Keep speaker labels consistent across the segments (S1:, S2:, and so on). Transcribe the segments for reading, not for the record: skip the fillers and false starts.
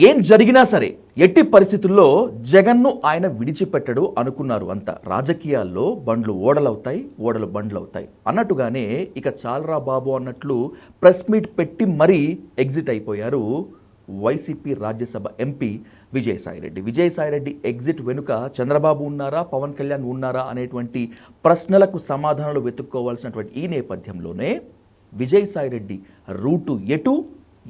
S1: ఏం జరిగినా సరే ఎట్టి పరిస్థితుల్లో జగన్ను ఆయన విడిచిపెట్టడు అనుకున్నారు అంతా. రాజకీయాల్లో బండ్లు ఓడలవుతాయి, ఓడలు బండ్లు అవుతాయి అన్నట్టుగానే ఇక చాలరా బాబు అన్నట్లు ప్రెస్ మీట్ పెట్టి మరీ ఎగ్జిట్ అయిపోయారు YCP Rajya Sabha MP Vijayasai Reddy. Vijayasai Reddy exit వెనుక చంద్రబాబు ఉన్నారా, పవన్ కళ్యాణ్ ఉన్నారా అనేటువంటి ప్రశ్నలకు సమాధానాలు వెతుక్కోవాల్సినటువంటి ఈ నేపథ్యంలోనే విజయసాయిరెడ్డి రూటు ఎటు,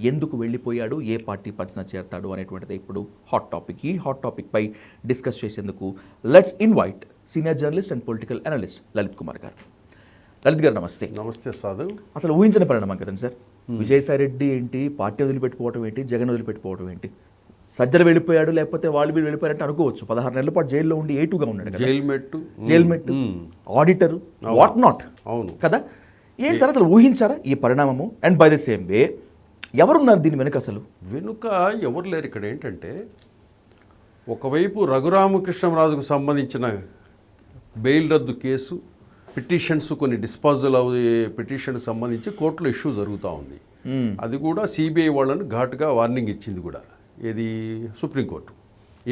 S1: ఎందుకు వెళ్ళిపోయాడు, ఏ పార్టీ పంచన చేరతాడు అనేటువంటిది ఇప్పుడు హాట్ టాపిక్. ఈ హాట్ టాపిక్ పై డిస్కస్ చేసేందుకు let's invite senior journalist and political analyst Lalit Kumar గారు. లలిత్ గారు నమస్తే.
S2: నమస్తే సాధు.
S1: అసలు ఊహించిన పరిణామం కదండి సార్, విజయసాయిరెడ్డి ఏంటి పార్టీ వదిలిపెట్టుకోవడం ఏంటి, జగన్ వదిలిపెట్టుకోవడం ఏంటి, సజ్జలు వెళ్ళిపోయాడు లేకపోతే వాళ్ళు వీళ్ళు వెళ్ళిపోయారంటే అనుకోవచ్చు. 16 నెలల పాటు జైల్లో ఉండి ఏటుగా ఉన్నాడు, జైల్ మెట్టు ఆడిటరు వాట్ నాట్, అవును కదా. ఏంటి సార్ అసలు ఊహించారా ఈ పరిణామము? And by the same way ఎవరున్నారు దీని వెనుక? అసలు
S2: వెనుక ఎవరు లేరు. ఇక్కడ ఏంటంటే ఒకవైపు రఘురామకృష్ణరాజుకు సంబంధించిన బెయిల్ రద్దు కేసు పిటిషన్స్, కొన్ని డిస్పోజల్ పిటిషన్కి సంబంధించి కోర్టులో ఇష్యూ జరుగుతూ ఉంది. అది కూడా సిబిఐ వాళ్ళని ఘాటుగా వార్నింగ్ ఇచ్చింది కూడా. ఏది సుప్రీంకోర్టు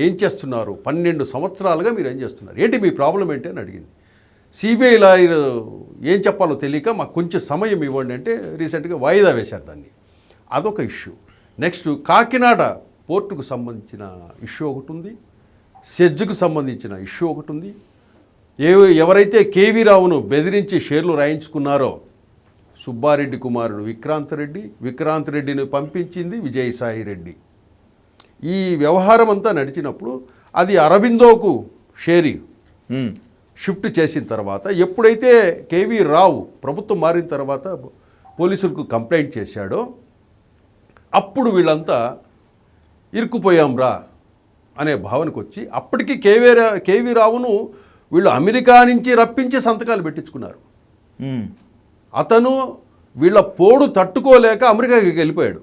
S2: ఏం చేస్తున్నారు, 12 సంవత్సరాలుగా మీరు ఏం చేస్తున్నారు, ఏంటి మీ ప్రాబ్లం ఏంటి అని అడిగింది. సిబిఐ లాయర్ ఏం చెప్పాలో తెలియక మాకు కొంచెం సమయం ఇవ్వండి అంటే రీసెంట్గా వాయిదా వేశారు దాన్ని. అదొక ఇష్యూ. నెక్స్ట్ కాకినాడ పోర్టుకు సంబంధించిన ఇష్యూ ఒకటి ఉంది, సెజ్జుకు సంబంధించిన ఇష్యూ ఒకటి ఉంది. ఎవరైతే కేవీ రావును బెదిరించి షేర్లు రాయించుకున్నారో సుబ్బారెడ్డి కుమారుడు విక్రాంత్ రెడ్డిని పంపించింది విజయసాయిరెడ్డి. ఈ వ్యవహారం అంతా నడిచినప్పుడు అది అరబిందోకు షిఫ్ట్ చేసిన తర్వాత, ఎప్పుడైతే కేవీ రావు ప్రభుత్వం మారిన తర్వాత పోలీసులకు కంప్లైంట్ చేశాడో అప్పుడు వీళ్ళంతా ఇరుక్కుపోయాంరా అనే భావనకు వచ్చి, అప్పటికి కేవీ రావును వీళ్ళు అమెరికా నుంచి రప్పించి సంతకాలు పెట్టించుకున్నారు. అతను వీళ్ళ పోడు తట్టుకోలేక అమెరికాకి వెళ్ళిపోయాడు.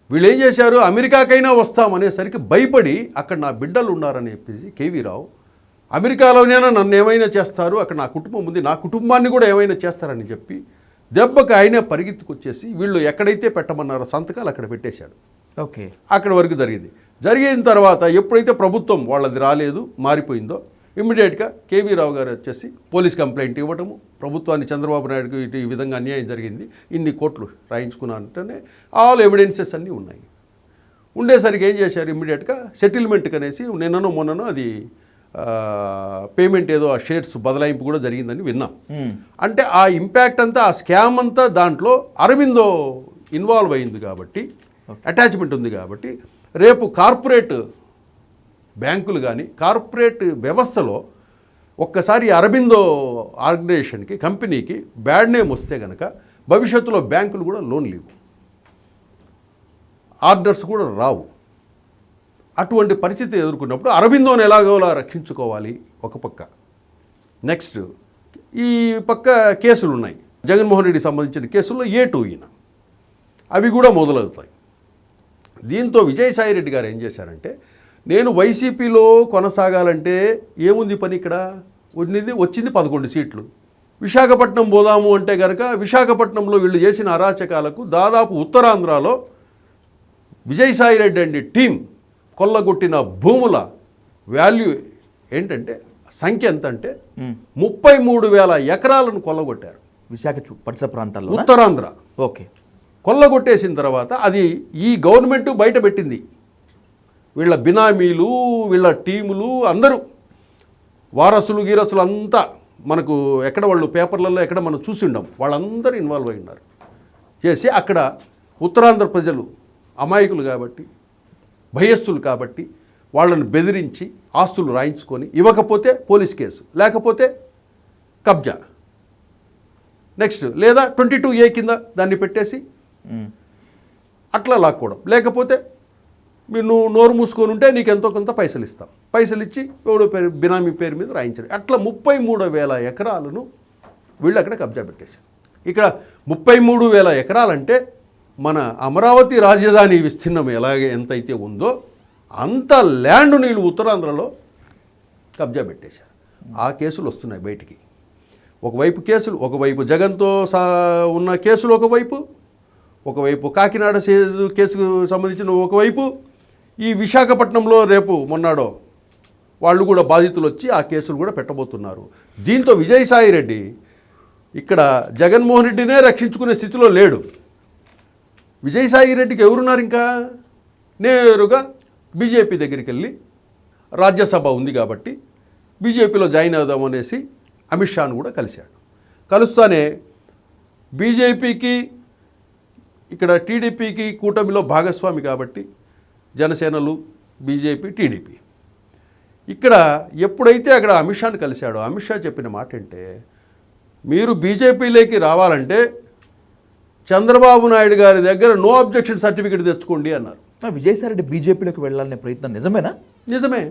S2: వీళ్ళు ఏం చేశారు, అమెరికాకైనా వస్తామనేసరికి భయపడి అక్కడ నా బిడ్డలు ఉన్నారని చెప్పేసి కేవీ రావు అమెరికాలోనైనా నన్ను ఏమైనా చేస్తారు, అక్కడ నా కుటుంబం ఉంది, నా కుటుంబాన్ని కూడా ఏమైనా చేస్తారని చెప్పి దెబ్బకి ఆయనే పరిగెత్తుకొచ్చేసి వీళ్ళు ఎక్కడైతే పెట్టమన్నారో సంతకాలు అక్కడ పెట్టేశాడు.
S1: ఓకే,
S2: అక్కడ వరకు జరిగిన తర్వాత ఎప్పుడైతే ప్రభుత్వం వాళ్ళది రాలేదు, మారిపోయిందో ఇమ్మీడియట్గా కేవీ రావు గారు వచ్చేసి పోలీస్ కంప్లైంట్ ఇవ్వటము, ప్రభుత్వాన్ని చంద్రబాబు నాయుడుకి ఇటు ఈ విధంగా అన్యాయం జరిగింది, ఇన్ని కోట్లు రాయించుకున్నారంటేనే ఆల్ ఎవిడెన్సెస్ అన్నీ ఉన్నాయి. ఉండేసరికి ఏం చేశారు, ఇమ్మీడియట్గా సెటిల్మెంట్కి అనేసి నిన్ననో మొన్ననో అది పేమెంట్ ఏదో ఆ షేర్స్ బదలాయింపు కూడా జరిగిందని విన్నాం. అంటే ఆ ఇంపాక్ట్ అంతా, ఆ స్కామ్ అంతా దాంట్లో అరవిందో ఇన్వాల్వ్ అయింది కాబట్టి, అటాచ్మెంట్ ఉంది కాబట్టి, రేపు కార్పొరేట్ బ్యాంకులు కానీ కార్పొరేట్ వ్యవస్థలో ఒక్కసారి అరబిందో ఆర్గనైజేషన్కి, కంపెనీకి బ్యాడ్ నేమ్ వస్తే కనుక భవిష్యత్తులో బ్యాంకులు కూడా లోన్లు ఇవ్వు, ఆర్డర్స్ కూడా రావు. అటువంటి పరిస్థితి ఎదుర్కొన్నప్పుడు అరబిందోని ఎలాగోలా రక్షించుకోవాలి ఒక పక్క. నెక్స్ట్ ఈ పక్క కేసులు ఉన్నాయి, జగన్మోహన్ రెడ్డికి సంబంధించిన కేసుల్లో ఈయన అవి కూడా మొదలవుతాయి. దీంతో విజయసాయిరెడ్డి గారు ఏం చేశారంటే, నేను వైసీపీలో కొనసాగాలంటే ఏముంది పని, ఇక్కడ వచ్చింది 11 సీట్లు, విశాఖపట్నం పోదాము అంటే కనుక విశాఖపట్నంలో వీళ్ళు చేసిన అరాచకాలకు దాదాపు ఉత్తరాంధ్రలో విజయసాయిరెడ్డి అండి టీం కొల్లగొట్టిన భూముల వాల్యూ ఏంటంటే, సంఖ్య ఎంత అంటే 33,000 ఎకరాలను కొల్లగొట్టారు
S1: విశాఖ పరిసర ప్రాంతాల్లో,
S2: ఉత్తరాంధ్ర.
S1: ఓకే,
S2: కొల్లగొట్టేసిన తర్వాత అది ఈ గవర్నమెంట్ బయట పెట్టింది. వీళ్ళ బినామీలు, వీళ్ళ టీములు అందరూ వారసులు గీరసులు అంతా మనకు ఎక్కడ వాళ్ళు పేపర్లలో ఎక్కడ మనం చూసి ఉండం, వాళ్ళందరూ ఇన్వాల్వ్ అయి ఉన్నారు. చేసి అక్కడ ఉత్తరాంధ్ర ప్రజలు అమాయకులు కాబట్టి, భయస్థులు కాబట్టి వాళ్ళని బెదిరించి ఆస్తులు రాయించుకొని, ఇవ్వకపోతే పోలీస్ కేసు, లేకపోతే కబ్జా, నెక్స్ట్ లేదా 22A కింద దాన్ని పెట్టేసి అట్లా లాక్కోవడం, లేకపోతే నువ్వు నోరు మూసుకొని ఉంటే నీకు ఎంతో కొంత పైసలు ఇస్తాం, పైసలు ఇచ్చి ఎవడో బినామీ పేరు మీద రాయించాడు. అట్లా 33,000 ఎకరాలను వీళ్ళు అక్కడ కబ్జా పెట్టేశారు. ఇక్కడ 33,000 ఎకరాలంటే మన అమరావతి రాజధాని విస్తీర్ణం ఎంతైతే ఉందో అంత ల్యాండ్ నీళ్ళు ఉత్తరాంధ్రలో కబ్జా పెట్టేశారు. ఆ కేసులు వస్తున్నాయి బయటికి. ఒకవైపు కేసులు, ఒకవైపు జగన్తో ఉన్న కేసులు, ఒకవైపు ఒకవైపు కాకినాడ కేసుకు సంబంధించిన ఒకవైపు, ఈ విశాఖపట్నంలో రేపు మొన్నాడో వాళ్ళు కూడా బాధితులు వచ్చి ఆ కేసులు కూడా పెట్టబోతున్నారు. దీంతో విజయసాయి రెడ్డి ఇక్కడ జగన్మోహన్ రెడ్డినే రక్షించుకునే స్థితిలో లేడు. విజయసాయి రెడ్డికి ఎవరున్నారు ఇంకా? నేరుగా బీజేపీ దగ్గరికి వెళ్ళి రాజ్యసభ ఉంది కాబట్టి బీజేపీలో జాయిన్ అవుదామనేసి అమిత్ షాను కూడా కలిశాడు. కలుస్తానే బీజేపీకి ఇక్కడ టీడీపీకి కూటమిలో భాగస్వామి కాబట్టి జనసేనలు, బీజేపీ, టీడీపీ. ఇక్కడ ఎప్పుడైతే అక్కడ అమిత్ షాను కలిశాడో అమిత్ షా చెప్పిన మాట అంటే, మీరు బీజేపీలోకి రావాలంటే చంద్రబాబు నాయుడు గారి దగ్గర నో అబ్జెక్షన్ సర్టిఫికేట్ తెచ్చుకోండి అన్నారు.
S1: విజయసాయి రెడ్డి బీజేపీలోకి వెళ్ళాలనే ప్రయత్నం నిజమేనా?
S2: నిజమే.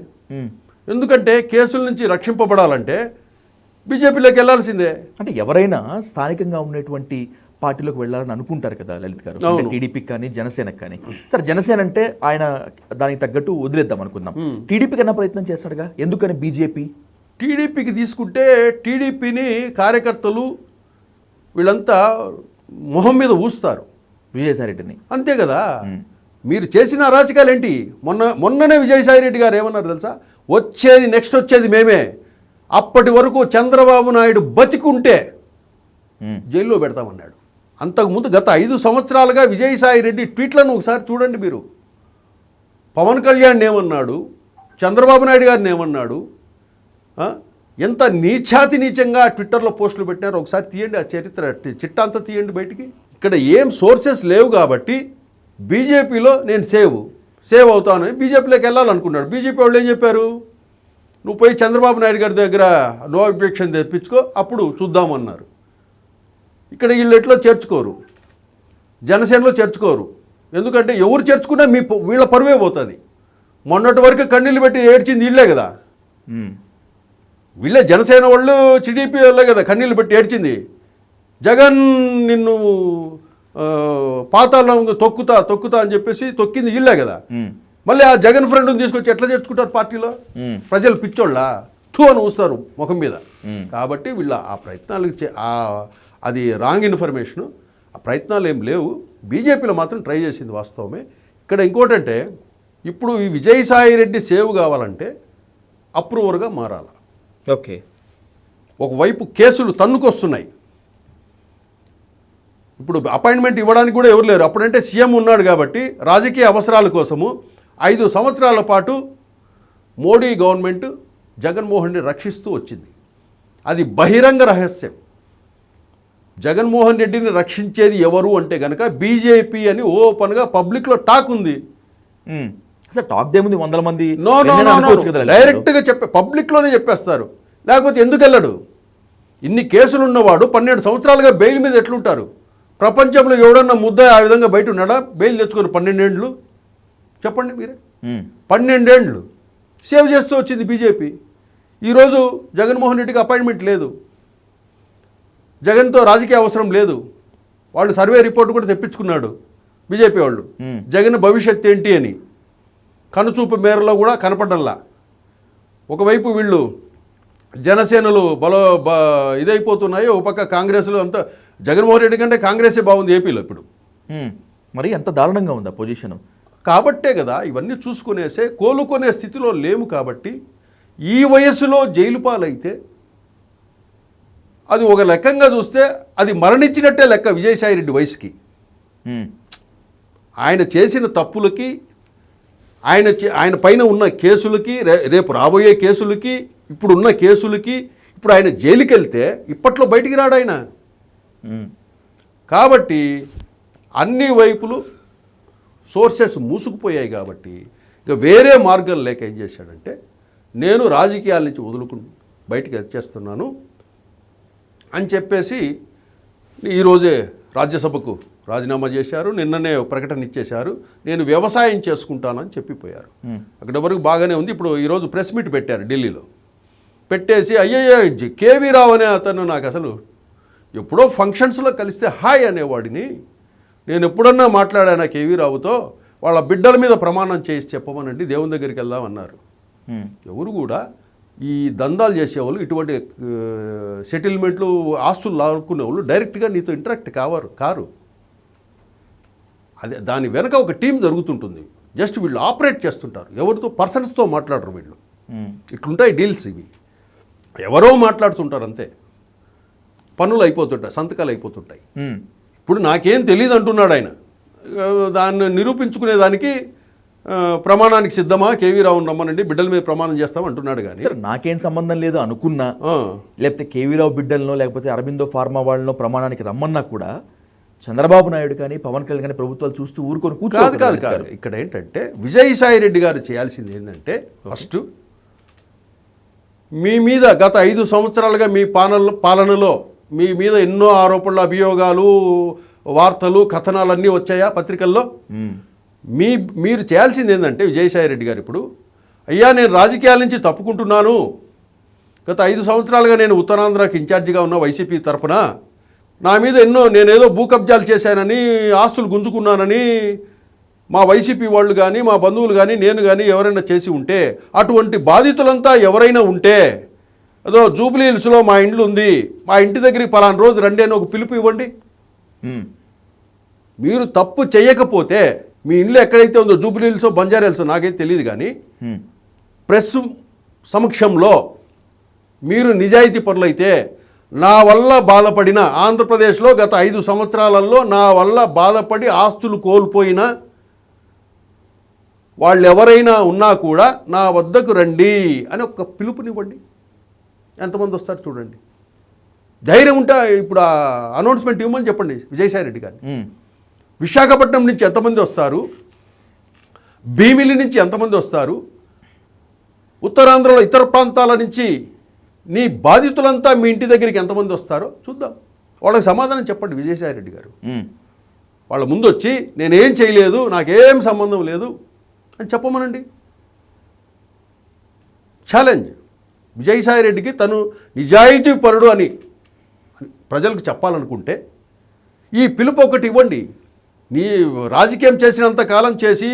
S2: ఎందుకంటే కేసుల నుంచి రక్షింపబడాలంటే బీజేపీలోకి వెళ్ళాల్సిందే.
S1: అంటే ఎవరైనా స్థానికంగా ఉన్నటువంటి పార్టీలోకి వెళ్ళాలని అనుకుంటారు కదా లలిత్ గారు, టీడీపీకి కానీ జనసేనకి కానీ. సరే, జనసేన అంటే ఆయన దానికి తగ్గట్టు వదిలేద్దాం అనుకుందాం. టీడీపీ కన్నా ప్రయత్నం చేస్తాడుగా, ఎందుకని బీజేపీ?
S2: టీడీపీకి తీసుకుంటే టీడీపీని కార్యకర్తలు వీళ్ళంతా మొహం మీద ఊస్తారు
S1: విజయసాయి రెడ్డిని,
S2: అంతే కదా. మీరు చేసిన అరాచకాలు ఏంటి? మొన్ననే విజయసాయి రెడ్డి గారు ఏమన్నారు తెలుసా? నెక్స్ట్ వచ్చేది మేమే, అప్పటి వరకు చంద్రబాబు నాయుడు బతికుంటే జైల్లో పెడతామన్నాడు. అంతకుముందు గత 5 సంవత్సరాలుగా విజయసాయి రెడ్డి ట్వీట్లను ఒకసారి చూడండి మీరు. పవన్ కళ్యాణ్ ఏమన్నాడు, చంద్రబాబు నాయుడు గారిని ఏమన్నాడు, ఎంత నీచాతి నీచంగా ట్విట్టర్లో పోస్టులు పెట్టినారో ఒకసారి తీయండి. ఆ చరిత్ర చిట్టా అంతా తీయండి బయటికి. ఇక్కడ ఏం సోర్సెస్ లేవు కాబట్టి బీజేపీలో నేను సేవ్ అవుతానని బీజేపీలోకి వెళ్ళాలనుకున్నాడు. బీజేపీ వాళ్ళు ఏం చెప్పారు? నువ్వు పోయి చంద్రబాబు నాయుడు గారి దగ్గర నో అబ్జెక్షన్ తెప్పించుకో, అప్పుడు చూద్దామన్నారు. ఇక్కడ వీళ్ళు ఎట్లో చేర్చుకోరు, జనసేనలో చేర్చుకోరు. ఎందుకంటే ఎవరు చేర్చుకున్నా వీళ్ళ పరువే పోతుంది. మొన్నటి వరకు కన్నీళ్ళు పెట్టి ఏడ్చింది వీళ్ళే కదా. వీళ్ళే జనసేన వాళ్ళు, టీడీపీ వాళ్ళే కదా కన్నీళ్ళు పెట్టి ఏడ్చింది. జగన్ నిన్ను పాతాళం తొక్కుతా అని చెప్పేసి తొక్కింది వీళ్ళే కదా. మళ్ళీ ఆ జగన్ ఫ్రెండ్ని తీసుకొచ్చి ఎట్లా చేర్చుకుంటారు పార్టీలో? ప్రజలు పిచ్చోళ్ళ అని ఊస్తారు ముఖం మీద. కాబట్టి వీళ్ళ ఆ ప్రయత్నాలకు అది రాంగ్ ఇన్ఫర్మేషను. ఆ ప్రయత్నాలు ఏం లేవు. బీజేపీలో మాత్రం ట్రై చేసింది వాస్తవమే. ఇక్కడ ఇంకోటంటే, ఇప్పుడు ఈ విజయసాయి రెడ్డి సేవ్ కావాలంటే అప్రూవర్గా మారాలి.
S1: ఓకే,
S2: ఒకవైపు కేసులు తన్నుకొస్తున్నాయి. ఇప్పుడు అపాయింట్మెంట్ ఇవ్వడానికి కూడా ఎవరు లేరు. అప్పుడంటే సీఎం ఉన్నాడు కాబట్టి రాజకీయ అవసరాల కోసము 5 సంవత్సరాల పాటు మోడీ గవర్నమెంట్ జగన్మోహన్ని రక్షిస్తూ వచ్చింది. అది బహిరంగ రహస్యం. జగన్మోహన్ రెడ్డిని రక్షించేది ఎవరు అంటే కనుక బీజేపీ అని ఓపెన్గా పబ్లిక్లో టాక్ ఉంది.
S1: అసలు టాక్ దేముంది, 100 మంది
S2: డైరెక్ట్గా పబ్లిక్లోనే చెప్పేస్తారు. లేకపోతే ఎందుకు వెళ్ళడు? ఇన్ని కేసులు ఉన్నవాడు 12 సంవత్సరాలుగా బెయిల్ మీద ఎట్లుంటారు? ప్రపంచంలో ఎవడన్నా ముద్ద ఆ విధంగా బయట ఉన్నాడా? బెయిల్ తెచ్చుకొని 12 ఏళ్ళు చెప్పండి మీరే. 12 ఏళ్ళు సేవ్ చేస్తూ వచ్చింది బీజేపీ. ఈరోజు జగన్మోహన్ రెడ్డికి అపాయింట్మెంట్ లేదు, జగన్తో రాజకీయ అవసరం లేదు. వాళ్ళు సర్వే రిపోర్ట్ కూడా తెప్పించుకున్నాడు బీజేపీ వాళ్ళు, జగన్ భవిష్యత్ ఏంటి అని. కనుచూపు మేరలో కూడా కనపడంలా. ఒకవైపు వీళ్ళు జనసేనలు ఇదైపోతున్నాయి, ఒక పక్క కాంగ్రెస్లో అంతా. జగన్మోహన్ రెడ్డి కంటే కాంగ్రెసే బాగుంది ఏపీలో ఇప్పుడు.
S1: మరి ఎంత దారుణంగా ఉందా పొజిషన్?
S2: కాబట్టే కదా ఇవన్నీ చూసుకునేసే కోలుకునే స్థితిలో లేము. కాబట్టి ఈ వయస్సులో జైలు పాలైతే అది ఒక లెక్కంగా చూస్తే అది మరణించినట్టే లెక్క విజయసాయి రెడ్డి వయసుకి. ఆయన చేసిన తప్పులకి, ఆయన పైన ఉన్న కేసులకి, రేపు రాబోయే కేసులకి, ఇప్పుడు ఉన్న కేసులకి, ఇప్పుడు ఆయన జైలుకి వెళ్తే ఇప్పట్లో బయటికి రాడు ఆయన. కాబట్టి అన్ని వైపులు సోర్సెస్ మూసుకుపోయాయి. కాబట్టి ఇక వేరే మార్గం లేక ఏం చేశాడంటే, నేను రాజకీయాల నుంచి వదులుకుని బయటికి వచ్చేస్తున్నాను అని చెప్పేసి ఈరోజే రాజ్యసభకు రాజీనామా చేశారు. నిన్ననే ప్రకటన ఇచ్చేశారు. నేను వ్యవసాయం చేసుకుంటానని చెప్పిపోయారు. అక్కడ వరకు బాగానే ఉంది. ఇప్పుడు ఈరోజు ప్రెస్ మీట్ పెట్టారు ఢిల్లీలో. పెట్టేసి అయ్యయ్య కేవీ రావు అనే అతను నాకు అసలు ఎప్పుడో ఫంక్షన్స్లో కలిస్తే హాయ్ అనేవాడిని, నేను ఎప్పుడన్నా మాట్లాడానా కేవీ రావుతో, వాళ్ళ బిడ్డల మీద ప్రమాణం చేసి చెప్పమనండి, దేవుని దగ్గరికి వెళ్దామన్నారు. ఎవరు కూడా ఈ దందాలు చేసేవాళ్ళు, ఇటువంటి సెటిల్మెంట్లు ఆస్తులు లాక్కునే వాళ్ళు డైరెక్ట్గా నీతో ఇంటరాక్ట్ కారు. అదే దాని వెనక ఒక టీం జరుగుతుంటుంది. జస్ట్ వీళ్ళు ఆపరేట్ చేస్తుంటారు, ఎవరితో పర్సన్స్తో మాట్లాడరు వీళ్ళు. ఇట్లుంటాయి డీల్స్ ఇవి, ఎవరో మాట్లాడుతుంటారు అంతే, పనులు అయిపోతుంటాయి, సంతకాలు అయిపోతుంటాయి. ఇప్పుడు నాకేం తెలియదు అంటున్నాడు ఆయన. దాన్ని నిరూపించుకునేదానికి ప్రమాణానికి సిద్ధమా, కేవీ రావుని రమ్మనండి, బిడ్డల మీద ప్రమాణం చేస్తాం అంటున్నాడు. కానీ
S1: సరే నాకేం సంబంధం లేదు అనుకున్నా, లేకపోతే కేవీ రావు బిడ్డలనో లేకపోతే అరబిందో ఫార్మా వాళ్ళనో ప్రమాణానికి రమ్మన్నా కూడా చంద్రబాబు నాయుడు కానీ పవన్ కళ్యాణ్ కానీ ప్రభుత్వాలు చూస్తూ ఊరుకొని కూర్చోదు.
S2: కాదు. ఇక్కడ ఏంటంటే విజయసాయి రెడ్డి గారు చేయాల్సింది ఏంటంటే, ఫస్ట్ మీ మీద గత 5 సంవత్సరాలుగా మీ పాలనలో మీ మీద ఎన్నో ఆరోపణలు, అభియోగాలు, వార్తలు, కథనాలన్నీ వచ్చాయా పత్రికల్లో? మీరు చేయాల్సింది ఏంటంటే విజయసాయి రెడ్డి గారు ఇప్పుడు, అయ్యా నేను రాజకీయాల నుంచి తప్పుకుంటున్నాను, గత 5 సంవత్సరాలుగా నేను ఉత్తరాంధ్రకి ఇన్ఛార్జిగా ఉన్న వైసీపీ తరఫున నా మీద నేనేదో భూ కబ్జాలు చేశానని, ఆస్తులు గుంజుకున్నానని మా వైసీపీ వాళ్ళు కానీ మా బంధువులు కానీ నేను కానీ ఎవరైనా చేసి ఉంటే, అటువంటి బాధితులంతా ఎవరైనా ఉంటే, అదో జూబ్లీ హిల్స్లో మా ఇండ్లు ఉంది, మా ఇంటి దగ్గరికి పలానా రోజు రండి అని ఒక పిలుపు ఇవ్వండి. మీరు తప్పు చేయకపోతే మీ ఇండ్లు ఎక్కడైతే ఉందో జూబ్లీ హిల్స్ బంజారా హిల్స్ నాకైతే తెలియదు, కానీ ప్రెస్ సమక్షంలో మీరు నిజాయితీ పరులైతే, నా వల్ల బాధపడిన ఆంధ్రప్రదేశ్లో గత 5 సంవత్సరాలలో నా వల్ల బాధపడి ఆస్తులు కోల్పోయిన వాళ్ళు ఎవరైనా ఉన్నా కూడా నా వద్దకు రండి అని ఒక పిలుపునివ్వండి. ఎంతమంది వస్తారు చూడండి. ధైర్యం ఉంటే ఇప్పుడు అనౌన్స్మెంట్ ఇవ్వమని చెప్పండి విజయసాయి రెడ్డి గారిని. విశాఖపట్నం నుంచి ఎంతమంది వస్తారు, భీమిలి నుంచి ఎంతమంది వస్తారు, ఉత్తరాంధ్రలో ఇతర ప్రాంతాల నుంచి నీ బాధితులంతా మీ ఇంటి దగ్గరికి ఎంతమంది వస్తారో చూద్దాం. వాళ్ళకి సమాధానం చెప్పండి విజయసాయి రెడ్డి గారు. వాళ్ళ ముందు వచ్చి నేనేం చేయలేదు, నాకేం సంబంధం లేదు అని చెప్పమనండి. ఛాలెంజ్ విజయసాయి రెడ్డికి, తను నిజాయితీ పరుడు అని ప్రజలకు చెప్పాలనుకుంటే ఈ పిలుపు ఒకటి ఇవ్వండి. నీ రాజకీయం చేసినంత కాలం చేసి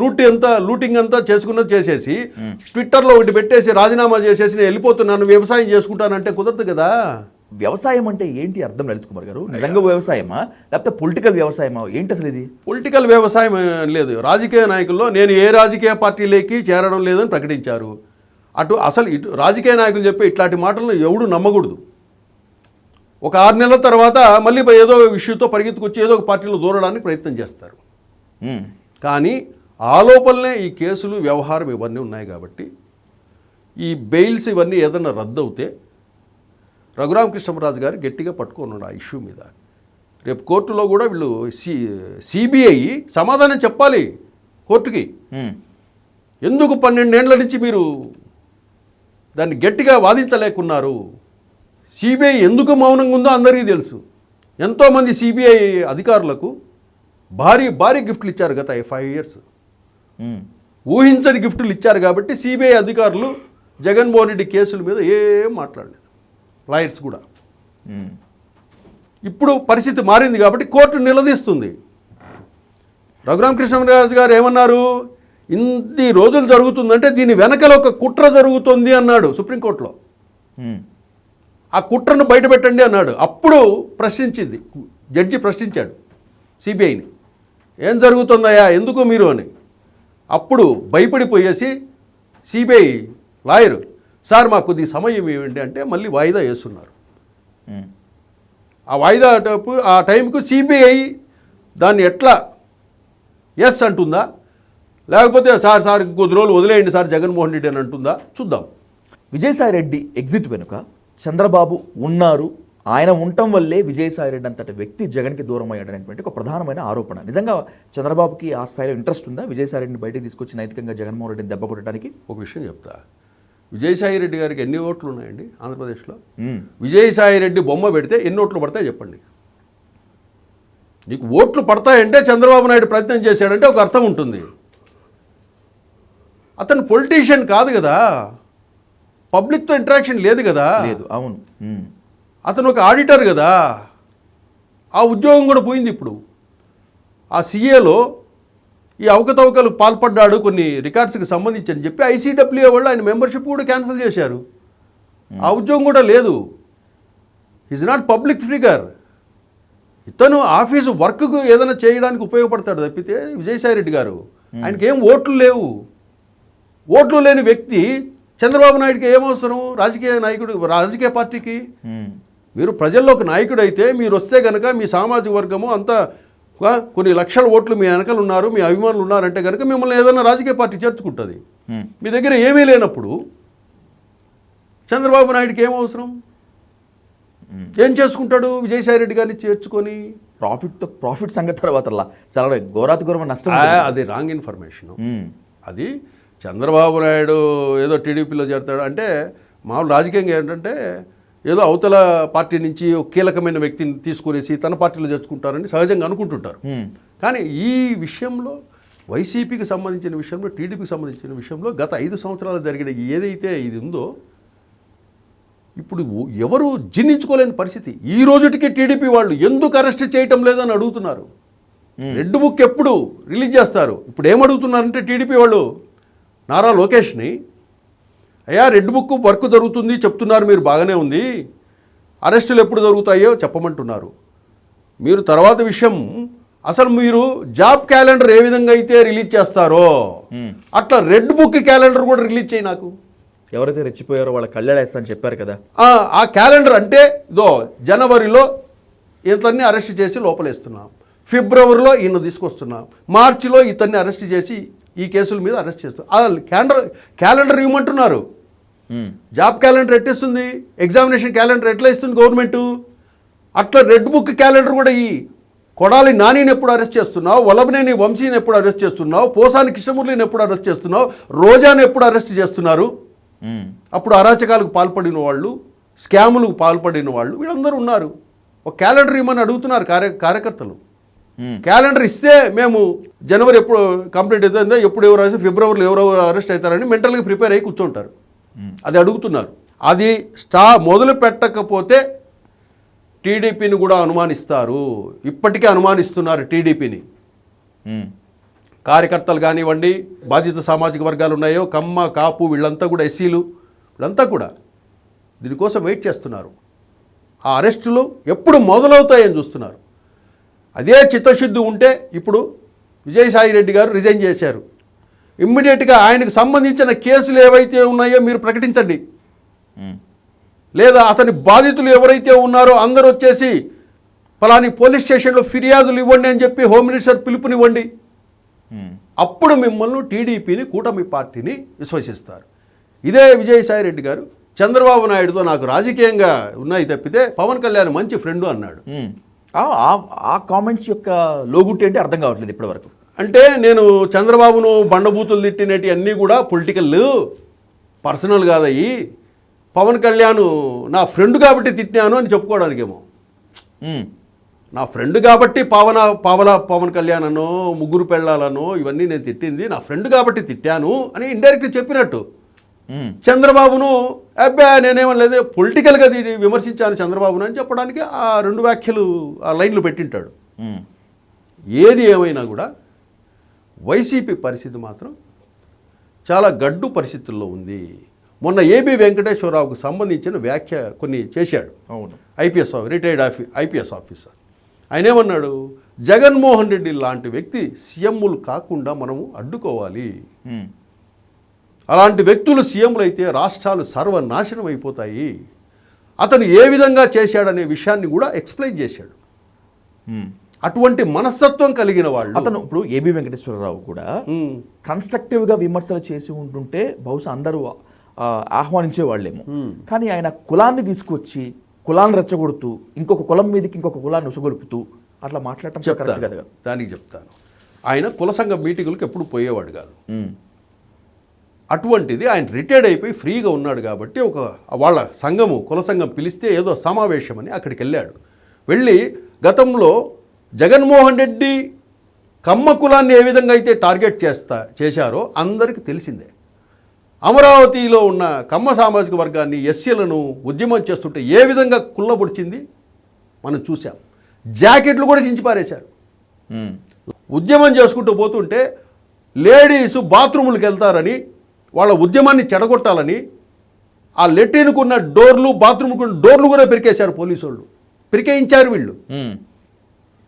S2: లూటింగ్ అంతా చేసుకున్నది చేసేసి ట్విట్టర్లో ఒకటి పెట్టేసి రాజీనామా చేసేసి నేను వెళ్ళిపోతున్నాను, వ్యవసాయం చేసుకుంటానంటే కుదరదు కదా.
S1: వ్యవసాయం అంటే ఏంటి అర్థం లలిత్ కుమార్ గారు? నిజంగా వ్యవసాయమా లేకపోతే పొలిటికల్ వ్యవసాయమా ఏంటి అసలు ఇది?
S2: పొలిటికల్ వ్యవసాయం లేదు. రాజకీయ నాయకుల్లో నేను ఏ రాజకీయ పార్టీలోకి చేరడం లేదని ప్రకటించారు. ఇటు రాజకీయ నాయకులు చెప్పే ఇట్లాంటి మాటలను ఎవడు నమ్మకూడదు. ఒక 6 నెలల తర్వాత మళ్ళీ ఏదో ఇష్యూతో పరిగెత్తుకొచ్చి ఏదో ఒక పార్టీలో దూరడానికి ప్రయత్నం చేస్తారు. కానీ ఆ లోపలనే ఈ కేసులు, వ్యవహారం ఇవన్నీ ఉన్నాయి కాబట్టి ఈ బెయిల్స్ ఇవన్నీ ఏదన్నా రద్దు అవుతే రఘురామకృష్ణరాజు గారు గట్టిగా పట్టుకున్నాడు ఆ ఇష్యూ మీద. రేపు కోర్టులో కూడా వీళ్ళు సిబిఐ సమాధానం చెప్పాలి కోర్టుకి. ఎందుకు 12 ఏళ్ల నుంచి మీరు దాన్ని గట్టిగా వాదించలేకున్నారు? సిబిఐ ఎందుకు మౌనంగా ఉందో అందరికీ తెలుసు. ఎంతోమంది సిబిఐ అధికారులకు భారీ గిఫ్ట్లు ఇచ్చారు గత 5 years. ఊహించని గిఫ్టులు ఇచ్చారు కాబట్టి సిబిఐ అధికారులు జగన్మోహన్ రెడ్డి కేసుల మీద ఏం మాట్లాడలేదు, లాయర్స్ కూడా. ఇప్పుడు పరిస్థితి మారింది కాబట్టి కోర్టు నిలదీస్తుంది. రఘురామకృష్ణరాజు గారు ఏమన్నారు? ఇన్ని రోజులు జరుగుతుందంటే దీని వెనకల ఒక కుట్ర జరుగుతుంది అన్నాడు సుప్రీంకోర్టులో. ఆ కుట్రను బయటపెట్టండి అన్నాడు. అప్పుడు జడ్జి ప్రశ్నించాడు సిబిఐని, ఏం జరుగుతుందయ్యా, ఎందుకు మీరు అని. అప్పుడు భయపడిపోయేసి సిబిఐ లాయరు, సార్ మాకు కొద్ది సమయం ఇవ్వండి అంటే మళ్ళీ వాయిదా వేస్తున్నారు. ఆ వాయిదా ఆ టైంకు సిబిఐ దాన్ని ఎట్లా ఎస్ అంటుందా, లేకపోతే సార్ కొద్ది రోజులు వదిలేయండి సార్ జగన్మోహన్ రెడ్డి అని అంటుందా చూద్దాం.
S1: విజయసాయి రెడ్డి ఎగ్జిట్ వెనుక చంద్రబాబు ఉన్నారు, ఆయన ఉండటం వల్లే విజయసాయి రెడ్డి అంతటి వ్యక్తి జగన్కి దూరం అయ్యాడనేటువంటి ఒక ప్రధానమైన ఆరోపణ. నిజంగా చంద్రబాబుకి ఆ స్థాయిలో ఇంట్రెస్ట్ ఉందా విజయసాయి రెడ్డిని బయటకు తీసుకొచ్చి నైతికంగా జగన్మోహన్ రెడ్డిని దెబ్బ కొట్టడానికి?
S2: ఒక విషయం చెప్తా. విజయసాయి రెడ్డి గారికి ఎన్ని ఓట్లు ఉన్నాయండి ఆంధ్రప్రదేశ్లో? విజయసాయి రెడ్డి బొమ్మ పెడితే ఎన్ని ఓట్లు పడతాయి చెప్పండి. నీకు ఓట్లు పడతాయంటే చంద్రబాబు నాయుడు ప్రయత్నం చేశాడంటే ఒక అర్థం ఉంటుంది. అతను పొలిటీషియన్ కాదు కదా, పబ్లిక్తో ఇంటరాక్షన్ లేదు కదా.
S1: లేదు, అవును.
S2: అతను ఒక ఆడిటర్ కదా, ఆ ఉద్యోగం కూడా పోయింది. ఇప్పుడు ఆ సీఏలో ఈ అవకతవకలు పాల్పడ్డాడు కొన్ని రికార్డ్స్కి సంబంధించి అని చెప్పి ఐసీడబ్ల్యూఏ వాళ్ళు ఆయన మెంబర్షిప్ కూడా క్యాన్సిల్ చేశారు. ఆ ఉద్యోగం కూడా లేదు. Is not public figure. ఇతను ఆఫీసు వర్క్కు ఏదైనా చేయడానికి ఉపయోగపడతాడు తప్పితే విజయసాయి రెడ్డి గారు ఆయనకి ఏం ఓట్లు లేవు. ఓట్లు లేని వ్యక్తి చంద్రబాబు నాయుడుకి ఏమవసరం? రాజకీయ నాయకుడు, రాజకీయ పార్టీకి. మీరు ప్రజల్లో ఒక నాయకుడు అయితే మీరు వస్తే కనుక మీ సామాజిక వర్గము అంతా కొన్ని లక్షల ఓట్లు మీ వెనకలు ఉన్నారు, మీ అభిమానులు ఉన్నారంటే కనుక మిమ్మల్ని ఏదైనా రాజకీయ పార్టీ చేర్చుకుంటుంది. మీ దగ్గర ఏమీ లేనప్పుడు చంద్రబాబు నాయుడుకి ఏమవసరం? ఏం చేసుకుంటాడు విజయసాయి రెడ్డి గారిని చేర్చుకొని?
S1: ప్రాఫిట్ సంగతి తర్వాత చాలా ఘోరాతి ఘోరమైన నష్టం.
S2: అది రాంగ్ ఇన్ఫర్మేషన్. అది చంద్రబాబు నాయుడు ఏదో టీడీపీలో చేరతాడు అంటే మామూలు రాజకీయంగా ఏంటంటే ఏదో అవతల పార్టీ నుంచి ఒక కీలకమైన వ్యక్తిని తీసుకునేసి తన పార్టీలో చేర్చుకుంటారని సహజంగా అనుకుంటుంటారు. కానీ ఈ విషయంలో వైసీపీకి సంబంధించిన విషయంలో, టీడీపీకి సంబంధించిన విషయంలో గత 5 సంవత్సరాలు జరిగిన ఏదైతే ఇది ఉందో ఇప్పుడు ఎవరు జీర్ణించుకోలేని పరిస్థితి. ఈ రోజుటికి టీడీపీ వాళ్ళు ఎందుకు అరెస్ట్ చేయటం లేదని అడుగుతున్నారు. రెడ్ బుక్ ఎప్పుడు రిలీజ్ చేస్తారు? ఇప్పుడు ఏమడుగుతున్నారంటే టీడీపీ వాళ్ళు నారా లోకేష్ని, అయ్యా రెడ్ బుక్ వర్క్ జరుగుతుంది చెప్తున్నారు, మీరు బాగానే ఉంది, అరెస్టులు ఎప్పుడు జరుగుతాయో చెప్పమంటున్నారు. మీరు తర్వాత విషయం, అసలు మీరు జాబ్ క్యాలెండర్ ఏ విధంగా అయితే రిలీజ్ చేస్తారో అట్లా రెడ్ బుక్ క్యాలెండర్ కూడా రిలీజ్ చేయి. నాకు
S1: ఎవరైతే రెచ్చిపోయారో వాళ్ళ కళ్ళేస్తానని చెప్పారు కదా,
S2: ఆ క్యాలెండర్ అంటే ఇదో జనవరిలో ఇతన్ని అరెస్ట్ చేసి లోపలేస్తున్నాం, ఫిబ్రవరిలో ఈయన తీసుకొస్తున్నాం, మార్చిలో ఇతన్ని అరెస్ట్ చేసి ఈ కేసుల మీద అరెస్ట్ చేస్తాం. క్యాలెండర్ ఇవ్వమంటున్నారు. జాబ్ క్యాలెండర్ ఎట్టిస్తుంది, ఎగ్జామినేషన్ క్యాలెండర్ ఎట్లా ఇస్తుంది గవర్నమెంట్? అట్లా రెడ్ బుక్ క్యాలెండర్ కూడా ఈ కొడాలి నానిని ఎప్పుడు అరెస్ట్ చేస్తున్నావు, వల్లభనేని వంశీని ఎప్పుడు అరెస్ట్ చేస్తున్నావు, పోసాని కృష్ణమురళిని ఎప్పుడు అరెస్ట్ చేస్తున్నావు, రోజాని ఎప్పుడు అరెస్ట్ చేస్తున్నారు? అప్పుడు అరాచకాలకు పాల్పడిన వాళ్ళు, స్కాములకు పాల్పడిన వాళ్ళు వీళ్ళందరూ ఉన్నారు. ఒక క్యాలెండర్ ఇవ్వమని అడుగుతున్నారు కార్యకర్తలు. క్యాలెండర్ ఇస్తే మేము జనవరి ఎప్పుడు కంప్లీట్ అవుతుందో, ఎప్పుడు ఎవరు అరెస్ట్, ఫిబ్రవరిలో ఎవరెవరు అరెస్ట్ అవుతారని మెంటల్గా ప్రిపేర్ అయ్యి కూర్చుంటారు. అది అడుగుతున్నారు. అది మొదలు పెట్టకపోతే టీడీపీని కూడా అనుమానిస్తారు. ఇప్పటికే అనుమానిస్తున్నారు టీడీపీని. కార్యకర్తలు కానివ్వండి, బాధిత సామాజిక వర్గాలు ఉన్నాయో, కమ్మ కాపు వీళ్ళంతా కూడా, ఎస్సీలు వీళ్ళంతా కూడా దీనికోసం వెయిట్ చేస్తున్నారు. ఆ అరెస్టులు ఎప్పుడు మొదలవుతాయని చూస్తున్నారు. అదే చిత్తశుద్ధి ఉంటే ఇప్పుడు విజయసాయి రెడ్డి గారు రిజైన్ చేశారు. ఇమ్మీడియట్గా ఆయనకు సంబంధించిన కేసులు ఏవైతే ఉన్నాయో మీరు ప్రకటించండి. లేదా అతని బాధితులు ఎవరైతే ఉన్నారో అందరూ వచ్చేసి ఫలాని పోలీస్ స్టేషన్లో ఫిర్యాదులు ఇవ్వండి అని చెప్పి హోమ్ మినిస్టర్ పిలుపునివ్వండి. అప్పుడు మిమ్మల్ని టీడీపీని, కూటమి పార్టీని విశ్వసిస్తారు. ఇదే విజయసాయి రెడ్డి గారు చంద్రబాబు నాయుడుతో నాకు రాజకీయంగా ఉన్నాయి తప్పితే పవన్ కళ్యాణ్ మంచి ఫ్రెండు అన్నాడు.
S1: ఆ కామెంట్స్ యొక్క లోగుట్టి అంటే అర్థం కావట్లేదు ఇప్పటివరకు.
S2: అంటే నేను చంద్రబాబును బండబూతులు తిట్టినట్టు అన్నీ కూడా పొలిటికల్, పర్సనల్ కాదయ్యి, పవన్ కళ్యాణ్ నా ఫ్రెండ్ కాబట్టి తిట్టాను అని చెప్పుకోవడానికేమో. నా ఫ్రెండ్ కాబట్టి పవన్ కళ్యాణ్ అనో, ముగ్గురు పెళ్ళాలనో ఇవన్నీ నేను తిట్టింది నా ఫ్రెండ్ కాబట్టి తిట్టాను అని ఇండైరెక్ట్గా చెప్పినట్టు. చంద్రబాబును అబ్బా నేనేమనలేదు, పొలిటికల్గా విమర్శించాను చంద్రబాబును అని చెప్పడానికి ఆ 2 వ్యాఖ్యలు, ఆ లైన్లు పెట్టింటాడు. ఏది ఏమైనా కూడా వైసీపీ పరిస్థితి మాత్రం చాలా గడ్డు పరిస్థితుల్లో ఉంది. మొన్న ఏబి వెంకటేశ్వరరావుకు సంబంధించిన వ్యాఖ్య కొన్ని చేశాడు. అవును, రిటైర్డ్ ఐపీఎస్ ఆఫీసర్. ఆయన ఏమన్నాడు, జగన్మోహన్ రెడ్డి లాంటి వ్యక్తి సీఎంలు కాకుండా మనము అడ్డుకోవాలి, అలాంటి వ్యక్తులు సీఎంలు అయితే రాష్ట్రాలు సర్వనాశనం అయిపోతాయి. అతను ఏ విధంగా చేశాడనే విషయాన్ని కూడా ఎక్స్ప్లెయిన్ చేశాడు. అటువంటి మనస్తత్వం కలిగిన వాళ్ళు.
S1: అతను ఇప్పుడు ఏబి వెంకటేశ్వరరావు కూడా కన్స్ట్రక్టివ్గా విమర్శలు చేసి ఉంటుంటే బహుశా అందరూ ఆహ్వానించే వాళ్ళేమో. కానీ ఆయన కులాన్ని తీసుకొచ్చి కులాన్ని రెచ్చగొడుతూ ఇంకొక కులం మీదకి ఇంకొక కులాన్ని ఉసగొలుపుతూ అట్లా మాట్లాడటం కరెక్ట్ కదా.
S2: దానికి చెప్తాను, ఆయన కుల సంఘ మీటింగులకు ఎప్పుడు పోయేవాడు కాదు. అటువంటిది ఆయన రిటైర్డ్ అయిపోయి ఫ్రీగా ఉన్నాడు కాబట్టి ఒక వాళ్ళ సంఘము, కుల సంఘం పిలిస్తే ఏదో సమావేశం అని అక్కడికి వెళ్ళాడు. వెళ్ళి గతంలో జగన్మోహన్ రెడ్డి కమ్మ కులాన్ని ఏ విధంగా అయితే టార్గెట్ చేశారో అందరికీ తెలిసిందే. అమరావతిలో ఉన్న కమ్మ సామాజిక వర్గాన్ని, ఎస్సీలను ఉద్యమం చేస్తుంటే ఏ విధంగా కుళ్ళబొడిచింది మనం చూసాం. జాకెట్లు కూడా చించి పారేశారు. ఉద్యమం చేసుకుంటూ పోతుంటే లేడీసు బాత్రూములకు వెళ్తారని వాళ్ళ ఉద్యమాన్ని చెడగొట్టాలని ఆ లెట్రిన్కు ఉన్న డోర్లు, బాత్రూమ్కు ఉన్న డోర్లు కూడా పెరికేశారు పోలీసు వాళ్ళు. పెరికేయించారు వీళ్ళు.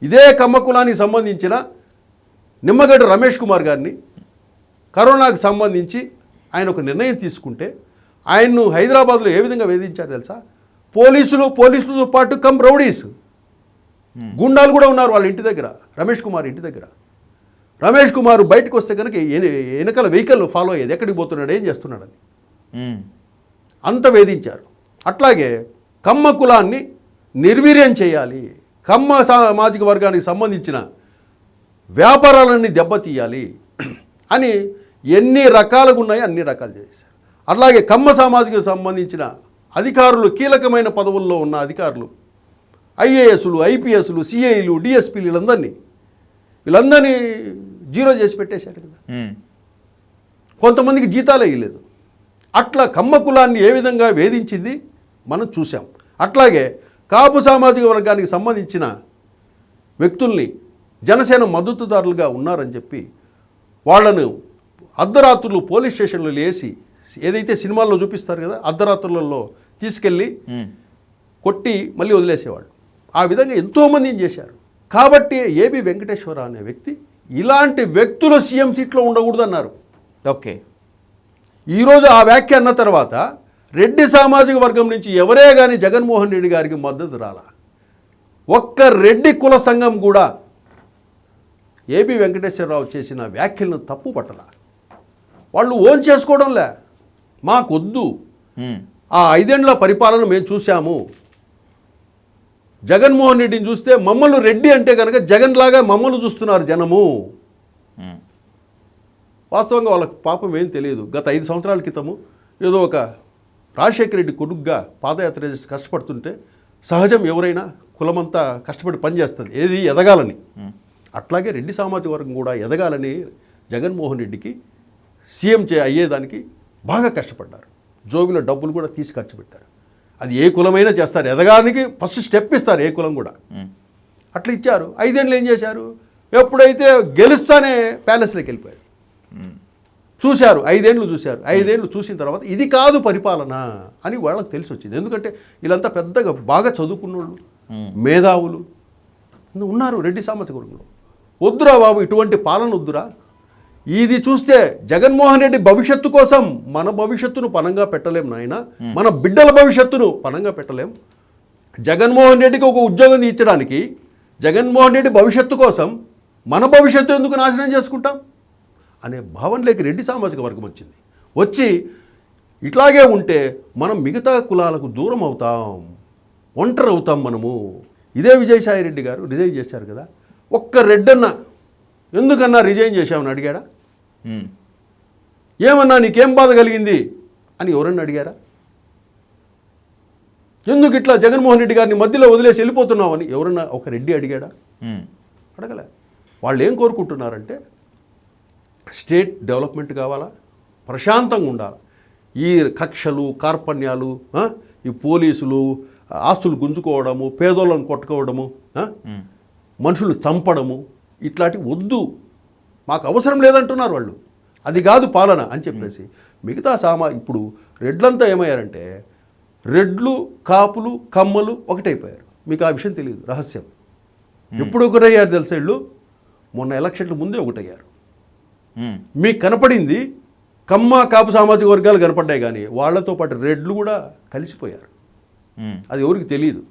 S2: ఇదే కమ్మ కులానికి సంబంధించిన నిమ్మగడ్డ రమేష్ కుమార్ గారిని కరోనాకు సంబంధించి ఆయన ఒక నిర్ణయం తీసుకుంటే ఆయన్ను హైదరాబాద్లో ఏ విధంగా వేధించారు తెలుసా? పోలీసులతో పాటు కమ్ రౌడీస్, గుండాలు కూడా ఉన్నారు వాళ్ళ ఇంటి దగ్గర, రమేష్ కుమార్ ఇంటి దగ్గర. రమేష్ కుమార్ బయటకు వస్తే కనుక వెనకాల వెహికల్ ఫాలో అయ్యేది, ఎక్కడికి పోతున్నాడు, ఏం చేస్తున్నాడని. అంత వేధించారు. అట్లాగే కమ్మ కులాన్ని నిర్వీర్యం చేయాలి, కమ్మ సామాజిక వర్గానికి సంబంధించిన వ్యాపారాలన్నీ దెబ్బతీయాలి అని ఎన్ని రకాలుగా ఉన్నాయో అన్ని రకాలు చేశారు. అలాగే కమ్మ సామాజిక సంబంధించిన అధికారులు, కీలకమైన పదవుల్లో ఉన్న అధికారులు, ఐఏఎస్లు, ఐపీఎస్లు, సిఐలు, డిఎస్పీలు, వీళ్ళందరినీ జీరో చేసి పెట్టేశారు కదా. కొంతమందికి జీతాలు వేయలేదు. అట్లా కమ్మ కులాన్ని ఏ విధంగా వేధించింది మనం చూసాం. అట్లాగే కాపు సామాజిక వర్గానికి సంబంధించిన వ్యక్తుల్ని జనసేన మద్దతుదారులుగా ఉన్నారని చెప్పి వాళ్ళను అర్ధరాత్రులు పోలీస్ స్టేషన్లు వేసి, ఏదైతే సినిమాల్లో చూపిస్తారు కదా, అర్ధరాత్రులలో తీసుకెళ్ళి కొట్టి మళ్ళీ వదిలేసేవాళ్ళు. ఆ విధంగా ఎంతోమందిని చేశారు. కాబట్టి ఏబి వెంకటేశ్వర అనే వ్యక్తి ఇలాంటి వ్యక్తులు సీఎం సీట్లో ఉండకూడదు అన్నారు.
S1: ఓకే,
S2: ఈరోజు ఆ వ్యాఖ్య అన్న తర్వాత రెడ్డి సామాజిక వర్గం నుంచి ఎవరే కానీ జగన్మోహన్ రెడ్డి గారికి మద్దతు రాలా. ఒక్క రెడ్డి కుల సంఘం కూడా ఏబి వెంకటేశ్వరరావు చేసిన వ్యాఖ్యలను తప్పు పట్టల. వాళ్ళు ఓన్ చేసుకోవడంలే, మాకొద్దు, ఆ 5 ఏళ్ల పరిపాలన మేము చూసాము, జగన్మోహన్ రెడ్డిని చూస్తే మమ్మల్ని రెడ్డి అంటే కనుక జగన్ లాగా మమ్మల్ని చూస్తున్నారు జనము. వాస్తవంగా వాళ్ళకి పాపం ఏం తెలియదు. గత 5 సంవత్సరాల క్రితము ఏదో ఒక రాజశేఖర రెడ్డి కొడుగ్గా పాదయాత్ర చేసి కష్టపడుతుంటే సహజం, ఎవరైనా కులమంతా కష్టపడి పనిచేస్తుంది ఏది ఎదగాలని. అట్లాగే రెడ్డి సామాజిక వర్గం కూడా ఎదగాలని జగన్మోహన్ రెడ్డికి సీఎం అయ్యేదానికి బాగా కష్టపడ్డారు. జోబిలో డబ్బులు కూడా తీసి ఖర్చు పెట్టారు. అది ఏ కులమైనా చేస్తారు, ఎదగానికి ఫస్ట్ స్టెప్ ఇస్తారు ఏ కులం కూడా. అట్లా ఇచ్చారు. 5 ఏళ్ళు ఏం చేశారు? ఎప్పుడైతే గెలుస్తానే ప్యాలెస్లోకి వెళ్ళిపోయారు. చూశారు, 5 ఏళ్ళు చూశారు. 5 ఏళ్ళు చూసిన తర్వాత ఇది కాదు పరిపాలన అని వాళ్ళకి తెలిసి వచ్చింది. ఎందుకంటే వీళ్ళంతా పెద్దగా బాగా చదువుకున్నోళ్ళు, మేధావులు ఉన్నారు రెడ్డి సామాజిక వర్గంలో. వద్దురా బాబు, ఇటువంటి పాలన వద్దురా. ఇది చూస్తే జగన్మోహన్ రెడ్డి భవిష్యత్తు కోసం మన భవిష్యత్తును పనంగా పెట్టలేం నాయన, మన బిడ్డల భవిష్యత్తును పనంగా పెట్టలేం. జగన్మోహన్ రెడ్డికి ఒక ఉద్యోగం ఇచ్చడానికి, జగన్మోహన్ రెడ్డి భవిష్యత్తు కోసం మన భవిష్యత్తు ఎందుకు నాశనం చేసుకుంటాం అనే భావనలోకి రెడ్డి సామాజిక వర్గం వచ్చింది. వచ్చి ఇట్లాగే ఉంటే మనం మిగతా కులాలకు దూరం అవుతాం, ఒంటరి అవుతాం మనము. ఇదే విజయసాయి రెడ్డి గారు రిజైన్ చేశారు కదా, ఒక్క రెడ్డన్నా ఎందుకన్నా రిజైన్ చేశామని అడిగాడా? ఏమన్నా నీకేం బాధ కలిగింది అని ఎవరన్నా అడిగారా? ఎందుకు ఇట్లా జగన్మోహన్ రెడ్డి గారిని మధ్యలో వదిలేసి వెళ్ళిపోతున్నావు అని ఎవరన్నా ఒక రెడ్డి అడిగాడా? అడగలే. వాళ్ళు ఏం కోరుకుంటున్నారంటే స్టేట్ డెవలప్మెంట్ కావాలా, ప్రశాంతంగా ఉండాలి. ఈ కక్షలు, కార్పణ్యాలు, ఈ పోలీసులు ఆస్తులు గుంజుకోవడము, పేదోళ్ళను కొట్టుకోవడము, మనుషులు చంపడము, ఇట్లాంటి వద్దు, మాకు అవసరం లేదంటున్నారు వాళ్ళు. అది కాదు పాలన అని చెప్పేసి మిగతా ఇప్పుడు రెడ్లంతా ఏమయ్యారంటే రెడ్లు, కాపులు, కమ్మలు ఒకటైపోయారు. మీకు ఆ విషయం తెలియదు, రహస్యం. ఎప్పుడు ఒకటయ్యారు తెలుసా వీళ్ళు? మొన్న ఎలక్షన్ల ముందే ఒకటయ్యారు. మీకు కనపడింది కమ్మ, కాపు సామాజిక వర్గాలు కనపడ్డాయి, కానీ వాళ్లతో పాటు రెడ్లు కూడా కలిసిపోయారు. అది ఎవరికి తెలియదు.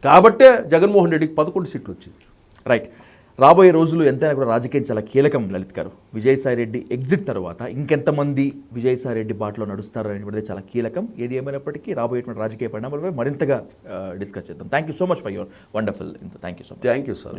S2: కాబట్టే జగన్మోహన్ రెడ్డికి 11 సీట్లు వచ్చింది.
S1: రైట్. రాబోయే రోజులు ఎంతైనా కూడా రాజకీయం చాలా కీలకం లలిత్ గారు. విజయసాయి రెడ్డి ఎగ్జిట్ తర్వాత ఇంకెంతమంది విజయసాయి రెడ్డి బాటలో నడుస్తారు అనేటువంటిది చాలా కీలకం. ఏది ఏమైనప్పటికీ రాబోయేటువంటి రాజకీయ పరిణామాలపై మరింతగా డిస్కస్ చేద్దాం. Thank you so much for your wonderful. Thank you so much.
S2: Thank you sir.